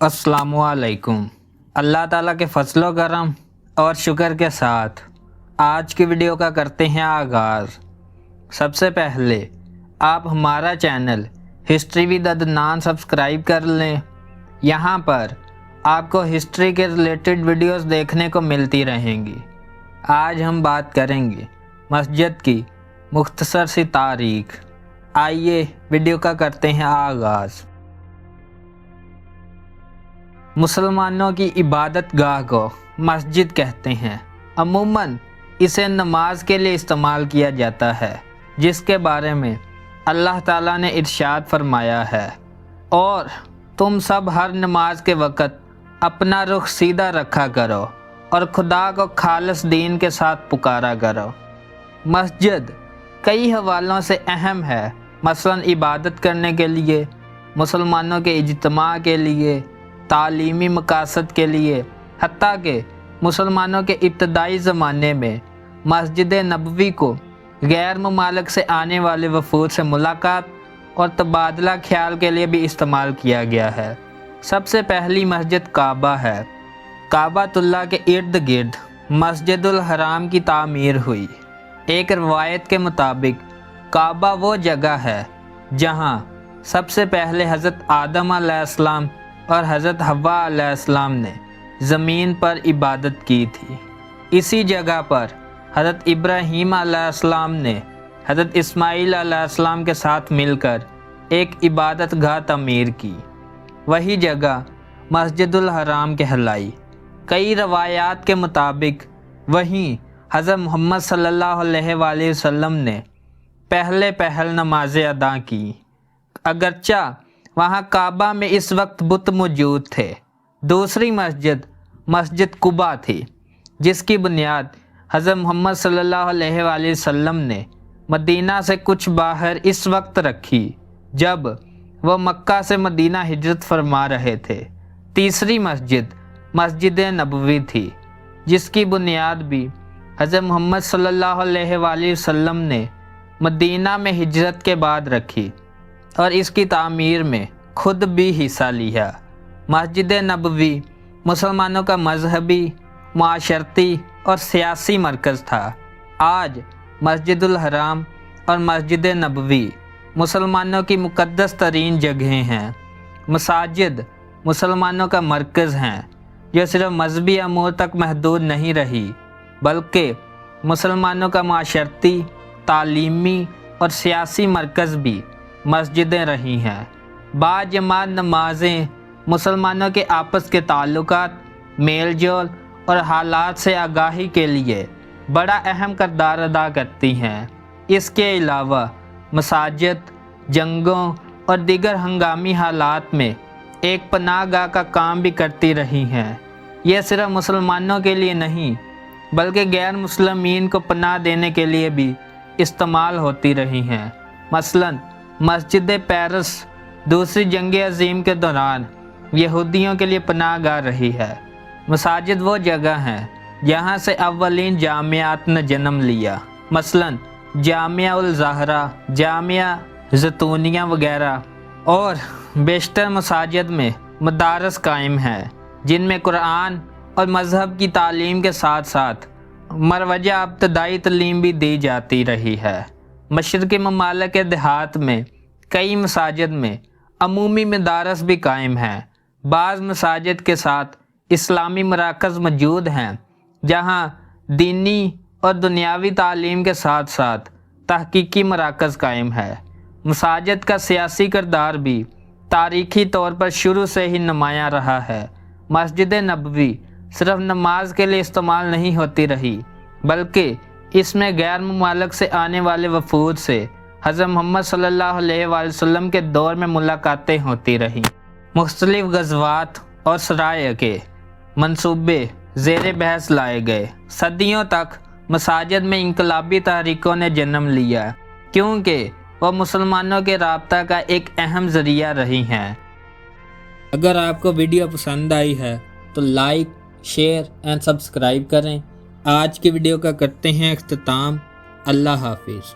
अस्सलामुअलैकुम। अल्लाह ताला के फजलो करम और शुक्र के साथ आज की वीडियो का करते हैं आगाज़। सबसे पहले आप हमारा channel history with Adnan subscribe कर लें। यहाँ पर आपको हिस्ट्री के रिलेटेड वीडियोस देखने को मिलती रहेंगी। आज हम बात करेंगे मस्जिद की मुख्तसर सी तारीख। आइए वीडियो का करते हैं आगाज़। मुसलमानों की इबादत गाह को मस्जिद कहते हैं। अमूमन इसे नमाज के लिए इस्तेमाल किया जाता है, जिसके बारे में अल्लाह ताला ने इरशाद फरमाया है, और तुम सब हर नमाज के वक़्त अपना रुख सीधा रखा करो और खुदा को खालिस दीन के साथ पुकारा करो। मस्जिद कई हवालों से अहम है, मसलन इबादत करने के लिए, मुसलमानों के इज्तिमा के लिए, तालीमी मकासद के लिए। हत्ता कि मुसलमानों के इब्तदाई ज़माने में मस्जिद नबवी को गैर ममालिक से आने वाले वफूद से मुलाकात और तबादला ख्याल के लिए भी इस्तेमाल किया गया है। सबसे पहली मस्जिद काबा है। काबातुल्लाह के इर्द गिर्द मस्जिदुल हराम की तामीर हुई। एक रवायत के मुताबिक काबा वो जगह है जहाँ सबसे पहले हज़रत आदम अलैहिस्सलाम और हज़रत हव्वा अलैहिस्सलाम ने ज़मीन पर इबादत की थी। इसी जगह पर हज़रत इब्राहीम अलैहिस्सलाम ने हज़रत इस्माईल अलैहिस्सलाम के साथ मिलकर एक इबादत गाह तमीर की। वही जगह मस्जिदुल हराम कहलाई। कई रवायात के मुताबिक वहीं हज़रत मोहम्मद सल्लल्लाहु अलैहि वसल्लम ने पहल नमाज़ें अदा की। अगरचा वहाँ काबा में इस वक्त बुत मौजूद थे। दूसरी मस्जिद मस्जिद कुबा थी, जिसकी बुनियाद हज़रत मोहम्मद सल्लल्लाहु अलैहि वसल्लम ने मदीना से कुछ बाहर इस वक्त रखी जब वह मक्का से मदीना हिजरत फरमा रहे थे। तीसरी मस्जिद मस्जिद नबवी थी, जिसकी बुनियाद भी हज़रत मोहम्मद सल्लल्लाहु अलैहि वसल्लम ने मदीना में हिजरत के बाद रखी और इसकी तामीर में खुद भी हिस्सा लिया। मस्जिद नबवी मुसलमानों का मजहबी, माशरती और सियासी मरकज़ था। आज मस्जिदुल हराम और मस्जिद नबवी मुसलमानों की मुक़द्दस तरीन जगहें हैं। मसाजिद मुसलमानों का मरकज़ हैं, जो सिर्फ मजहबी अमूर तक महदूद नहीं रही, बल्कि मुसलमानों का माशरती, तालीमी और सियासी मरकज़ भी मस्जिदें रही हैं। बाजमात नमाज़ें मुसलमानों के आपस के ताल्लुकात, मेल जोल और हालात से आगाही के लिए बड़ा अहम किरदार अदा करती हैं। इसके अलावा मसाजिद जंगों और दीगर हंगामी हालात में एक पनाहगाह का काम भी करती रही हैं। यह सिर्फ मुसलमानों के लिए नहीं, बल्कि गैर मुसलमीन को पनाह देने के लिए भी इस्तेमाल होती रही हैं। मसलन मस्जिद पेरिस दूसरी जंग अज़ीम के दौरान यहूदियों के लिए पनाहगाह रही है। मसाजिद वो जगह हैं जहाँ से अव्वलीन जामियात ने जन्म लिया, मसलन जामिया उल ज़हरा, जामिया ज़ैतूनिया वगैरह। और बेशतर मसाजिद में मदारस कायम हैं, जिनमें कुरान और मज़हब की तालीम के साथ साथ मरवजा इब्तदाई तालीम भी दी जाती रही है। मशरक़ी ममालिक के देहात में कई मसाजिद में अमूमी मदारस भी कायम हैं। बाज़ मसाजिद के साथ इस्लामी मराकज़ मौजूद हैं, जहाँ दीनी और दुनियावी तालीम के साथ साथ तहकीकी मराकज़ कायम है। मसाजिद का सियासी किरदार भी तारीख़ी तौर पर शुरू से ही नुमायाँ रहा है। मस्जिद नबवी सिर्फ नमाज के लिए इस्तेमाल नहीं होती रही, बल्कि इसमें गैर ममालिक से आने वाले वफूद से हज़रत मोहम्मद सल्लल्लाहु अलैहि वसल्लम के दौर में मुलाकातें होती रहीं। मुख्तलिफ गज़वात और सराय के मंसूबे ज़ेर बहस लाए गए। सदियों तक मसाजिद में इनकलाबी तहरीकों ने जन्म लिया, क्योंकि वह मुसलमानों के राब्ता का एक अहम ज़रिया रही हैं। अगर आपको वीडियो पसंद आई है तो लाइक, शेयर एंड सब्सक्राइब करें। आज की वीडियो का करते हैं इख्तिताम। अल्लाह हाफिज़।